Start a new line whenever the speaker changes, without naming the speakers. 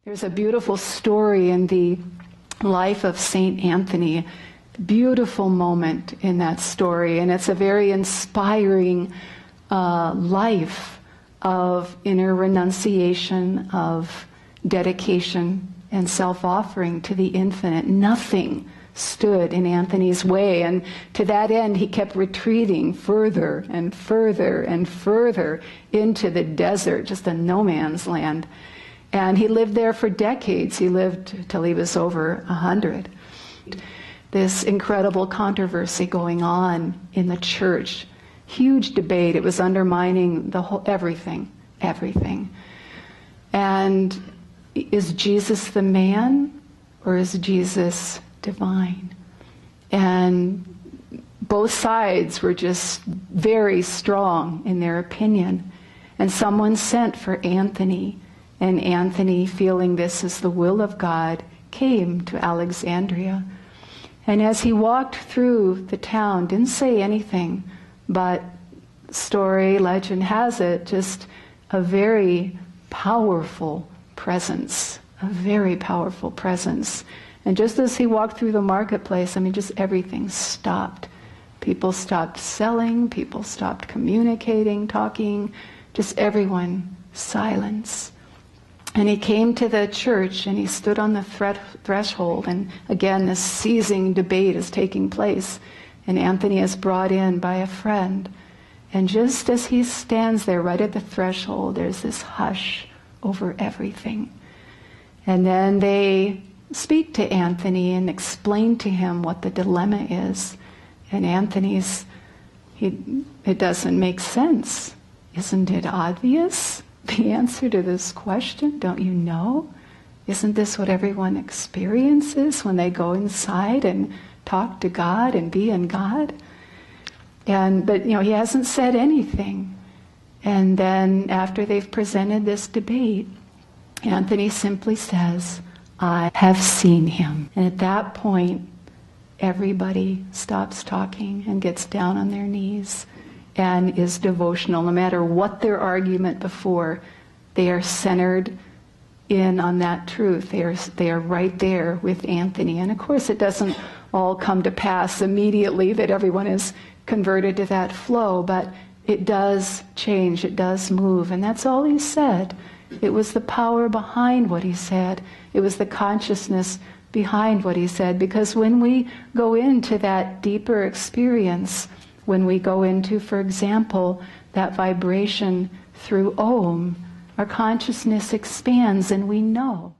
There's a beautiful story in the life of Saint Anthony, beautiful moment in that story, and it's a very inspiring life of inner renunciation, of dedication and self-offering to the infinite. Nothing stood in Anthony's way, and to that end he kept retreating further and further and further into the desert, just a no man's land. And he lived there for decades. He lived till he was over 100. This incredible controversy going on in the church, huge debate. It was undermining the whole, everything. And is Jesus the man, or is Jesus divine? And both sides were just very strong in their opinion. And someone sent for Anthony, and Anthony, feeling this is the will of God, came to Alexandria. And as he walked through the town, didn't say anything, but story, legend has it, just a very powerful presence, a very powerful presence. And just as he walked through the marketplace, I mean, just everything stopped. People stopped selling, people stopped communicating, talking, just everyone, silence. And he came to the church and he stood on the threshold, and again this seizing debate is taking place, and Anthony is brought in by a friend. And just as he stands there right at the threshold, there's this hush over everything. And then they speak to Anthony and explain to him what the dilemma is. And Anthony's, it doesn't make sense. Isn't it obvious? The answer to this question, don't you know? Isn't this what everyone experiences when they go inside and talk to God and be in God? But he hasn't said anything. And then after they've presented this debate, Anthony simply says, I have seen him. And at that point, everybody stops talking and gets down on their knees and is devotional. No matter what their argument before, they are centered in on that truth. They are right there with Anthony. And of course it doesn't all come to pass immediately that everyone is converted to that flow, but it does change, it does move. And that's all he said. It was the power behind what he said. It was the consciousness behind what he said. Because when we go into that deeper experience, when we go into, for example, that vibration through Om, our consciousness expands and we know.